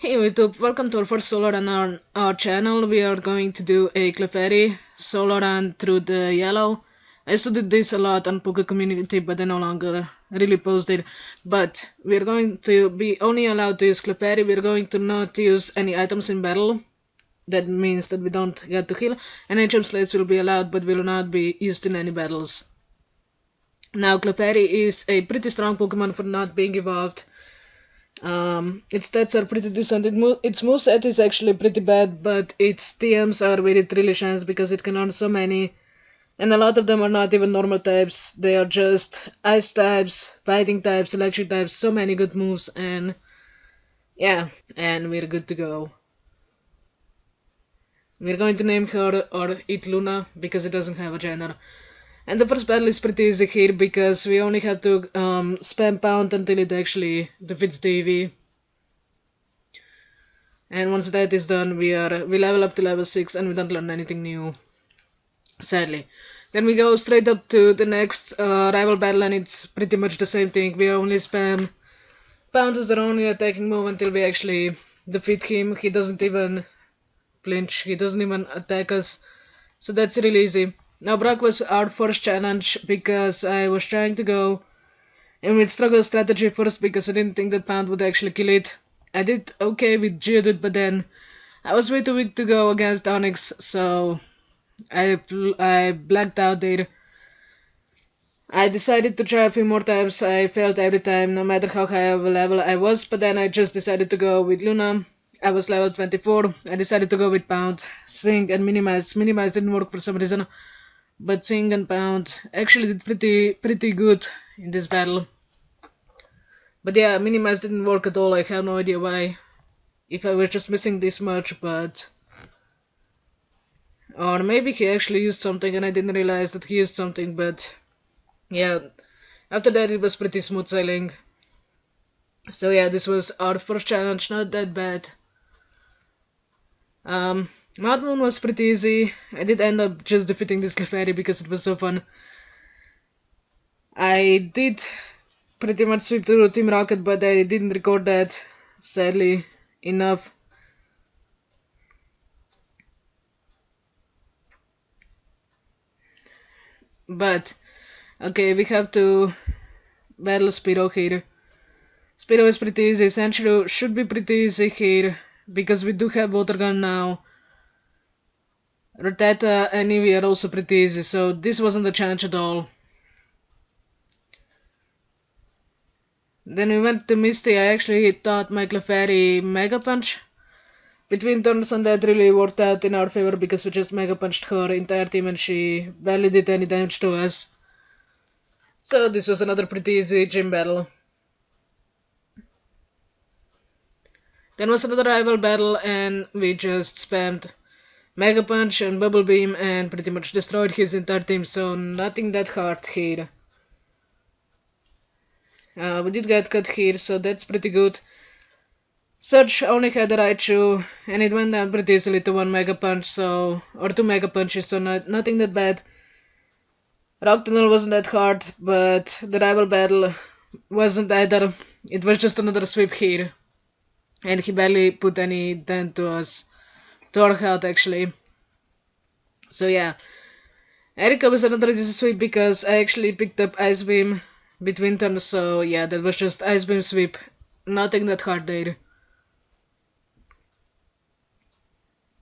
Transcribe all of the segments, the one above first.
Hey YouTube, welcome to our first solo run on our channel. We are going to do a Clefairy solo run through the yellow. I used to do this a lot on Poké Community, but I no longer really post it. But we're going to be only allowed to use Clefairy. We're going to not use any items in battle. That means that we don't get to heal. And HM Slates will be allowed, but will not be used in any battles. Now Clefairy is a pretty strong Pokemon for not being evolved. Its stats are pretty decent. Its moveset is actually pretty bad, but its TMs are very trillions because it can learn so many. And a lot of them are not even normal types. They are just ice types, fighting types, electric types, so many good moves, and yeah, and we're good to go. We're going to name her or it Luna because it doesn't have a gender. And the first battle is pretty easy here because we only have to spam pound until it actually defeats the EV. And once that is done, we level up to level 6 and we don't learn anything new, sadly. Then we go straight up to the next rival battle and it's pretty much the same thing. We only spam pound as our only attacking move until we actually defeat him. He doesn't even flinch, he doesn't even attack us. So that's really easy. Now Brock was our first challenge because I was trying to go in with struggle strategy first because I didn't think that Pound would actually kill it. I did okay with Geodude, but then I was way too weak to go against Onyx, so I blacked out there. I decided to try a few more times. I failed every time, no matter how high of a level I was, but then I just decided to go with Luna. I was level 24. I decided to go with Pound, Sing, and Minimize. Minimize didn't work for some reason, but Sing and Pound actually did pretty good in this battle. But yeah, Minimize didn't work at all. I have no idea why. If I was just missing this much, but... Or maybe he actually used something and I didn't realize that he used something, but... Yeah, after that it was pretty smooth sailing. So yeah, this was our first challenge, not that bad. Mount Moon was pretty easy. I did end up just defeating this Clefairy because it was so fun. I did pretty much sweep through Team Rocket, but I didn't record that, sadly enough. But, okay, we have to battle Spearow here. Spearow is pretty easy. Sandshrew should be pretty easy here because we do have Water Gun now. Rattata and Eevee are also pretty easy, so this wasn't a challenge at all. Then we went to Misty. I actually taught my Clefairy Mega Punch. Between turns on that really worked out in our favor because we just Mega Punched her entire team and she barely did any damage to us. So this was another pretty easy gym battle. Then was another rival battle and we just spammed Mega Punch and Bubble Beam and pretty much destroyed his entire team, so nothing that hard here. We did get cut here, so that's pretty good. Surge only had a Raichu, and it went down pretty easily to one Mega Punch, or two Mega Punches, so nothing that bad. Rock Tunnel wasn't that hard, but the rival battle wasn't either. It was just another sweep here, and he barely put any dent to us, to our health actually. So yeah, Erika was another easy sweep because I actually picked up Ice Beam between turns, so yeah, that was just Ice Beam sweep, nothing that hard there.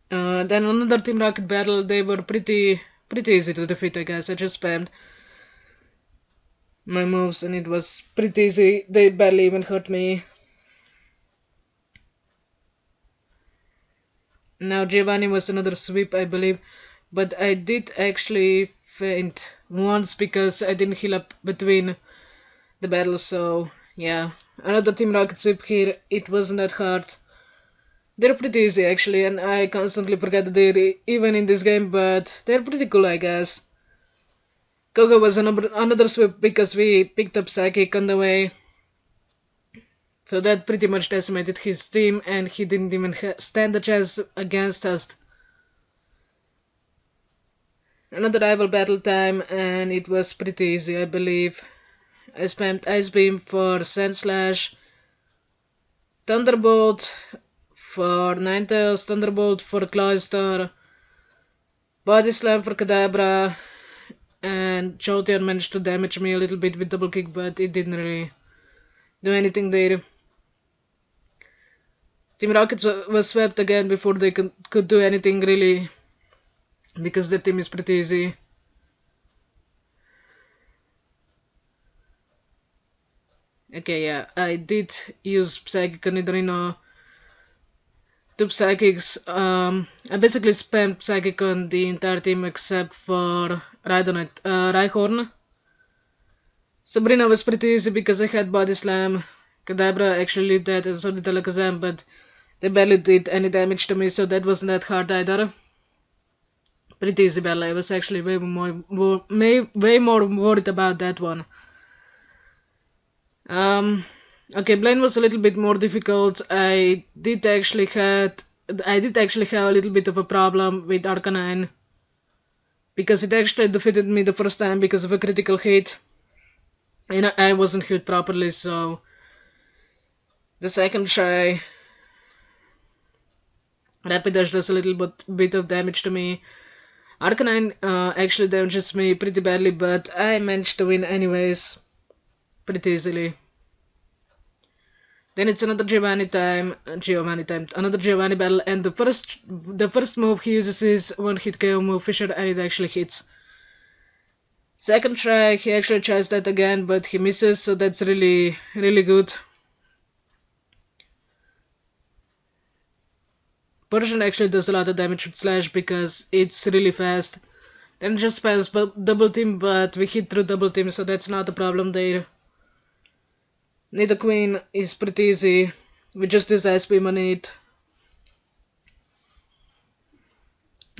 Then another Team Rocket battle, they were pretty easy to defeat, I guess. I just spammed my moves and it was pretty easy. They barely even hurt me. Now Giovanni was another sweep, I believe, but I did actually faint once because I didn't heal up between the battles, so yeah. Another Team Rocket sweep here, it wasn't that hard. They're pretty easy actually, and I constantly forget that they're even in this game, but they're pretty cool, I guess. Koga was another sweep because we picked up Psychic on the way. So that pretty much decimated his team, and he didn't even stand a chance against us. Another rival battle time, and it was pretty easy, I believe. I spammed Ice Beam for Sand Slash, Thunderbolt for Ninetales, Thunderbolt for Cloyster, Body Slam for Kadabra, and Jolteon managed to damage me a little bit with Double Kick, but it didn't really do anything there. Team Rocket was swept again before they could do anything really, because their team is pretty easy. Okay, yeah, I did use Psychic on Nidorino. Two Psychics. I basically spammed Psychic on the entire team except for Rhyhorn. Sabrina was pretty easy because I had Body Slam. Kadabra actually lived that, and so did Alakazam, but they barely did any damage to me, so that wasn't that hard either. Pretty easy battle. I was actually way more worried about that one. Okay, Blaine was a little bit more difficult. I did actually have a little bit of a problem with Arcanine because it actually defeated me the first time because of a critical hit, and I wasn't hit properly. So the second try, Rapidash does a little bit of damage to me. Arcanine actually damages me pretty badly, but I managed to win anyways, pretty easily. Then it's another Giovanni time, another Giovanni battle, and the first move he uses is one hit KO move Fisher, and it actually hits. Second try, he actually tries that again, but he misses, so that's really good. Persian actually does a lot of damage with Slash because it's really fast. Then it just spams double team, but we hit through double team, so that's not a problem there. Nidoqueen is pretty easy. We just use Ice Beam on it.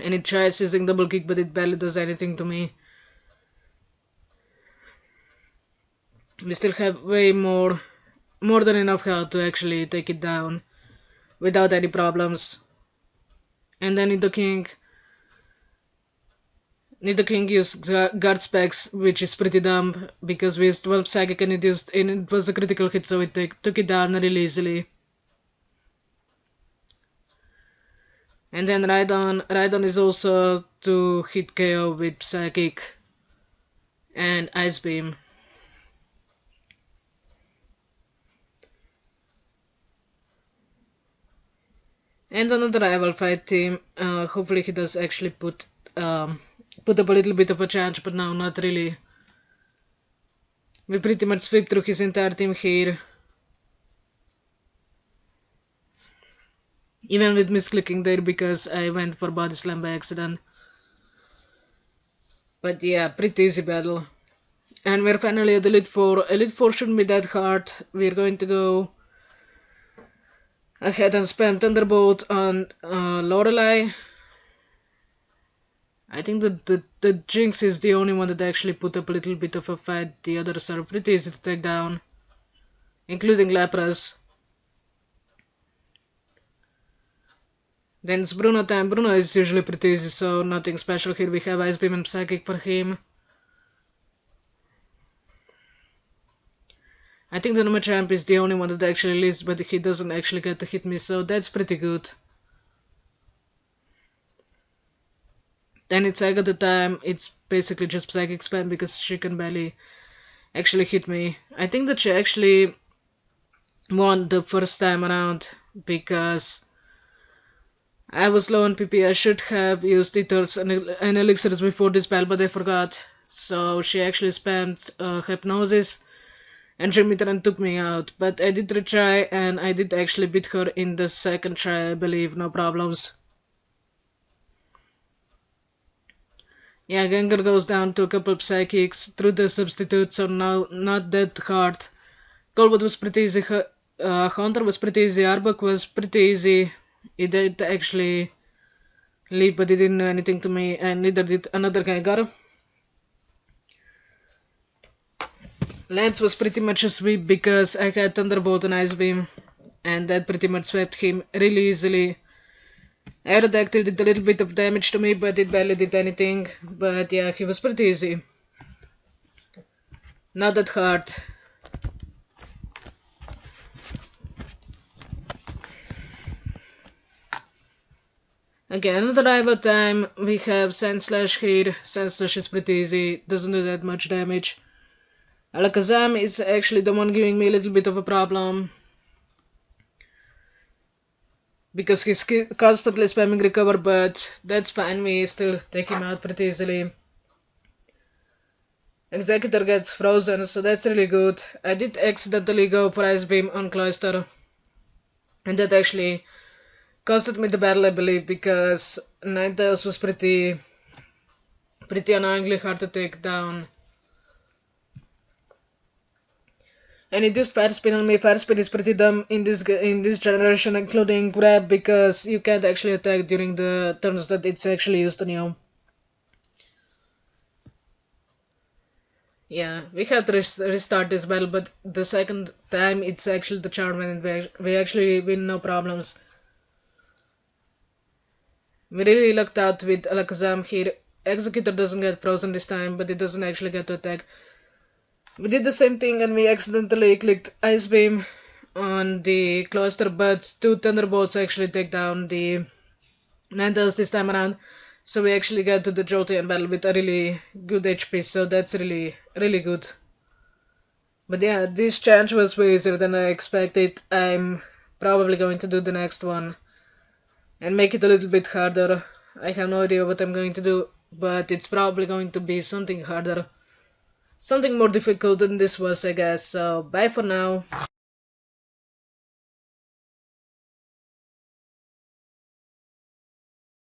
And it tries using Double Kick, but it barely does anything to me. We still have way more than enough health to actually take it down without any problems. And then Nidoking used guard specs, which is pretty dumb because we used 12 Psychic and it was a critical hit, so it took it down really easily. And then Rhydon is also to hit KO with Psychic and Ice Beam. And another rival fight team. Hopefully he does actually put up a little bit of a chance, but no, not really. We pretty much sweep through his entire team here. Even with misclicking there because I went for Body Slam by accident. But yeah, pretty easy battle. And we're finally at Elite 4. Elite 4 shouldn't be that hard. We're going to go ahead and spam Thunderbolt on Lorelei. I think that the Jinx is the only one that actually put up a little bit of a fight. The others are pretty easy to take down, including Lapras. Then it's Bruno time. Bruno is usually pretty easy, so nothing special here. We have Ice Beam and Psychic for him. I think the Numachamp is the only one that actually lives, but he doesn't actually get to hit me, so that's pretty good. Then it's Agatha time. It's basically just Psychic spam because she can barely actually hit me. I think that she actually won the first time around because I was low on PP. I should have used Ethers and Elixirs before this battle, but I forgot. So she actually spammed Hypnosis and Jimmy took me out. But I did retry and I did actually beat her in the second try, I believe, no problems. Yeah, Gengar goes down to a couple of Psychics through the substitute, so now not that hard. Colwood was pretty easy, Hunter was pretty easy, Arbok was pretty easy. He did actually leave, but he didn't do anything to me, and neither did another Gengar. Lance was pretty much a sweep because I had Thunderbolt and Ice Beam, and that pretty much swept him really easily. Aerodactyl did a little bit of damage to me, but it barely did anything. But yeah, he was pretty easy. Not that hard. Okay, another rival time, we have Sand Slash here. Sand Slash is pretty easy, doesn't do that much damage. Alakazam is actually the one giving me a little bit of a problem, because he's constantly spamming recover, but that's fine, we still take him out pretty easily. Executor gets frozen, so that's really good. I did accidentally go for Ice Beam on Cloyster, and that actually costed me the battle, I believe, because Ninetales was pretty annoyingly hard to take down. And it used Fire Spin on me. Fire Spin is pretty dumb in this generation, including Grab, because you can't actually attack during the turns that it's actually used on you. Yeah, we have to restart this battle, but the second time it's actually the Charm, and we actually win no problems. We really lucked out with Alakazam here. Executor doesn't get frozen this time, but it doesn't actually get to attack. We did the same thing and we accidentally clicked Ice Beam on the Cloyster, but two Thunderbolts actually take down the Ninetales this time around. So we actually get to the Jolteon battle with a really good HP, so that's really good. But yeah, this challenge was way easier than I expected. I'm probably going to do the next one and make it a little bit harder. I have no idea what I'm going to do, but it's probably going to be something harder. Something more difficult than this was, I guess. So bye for now.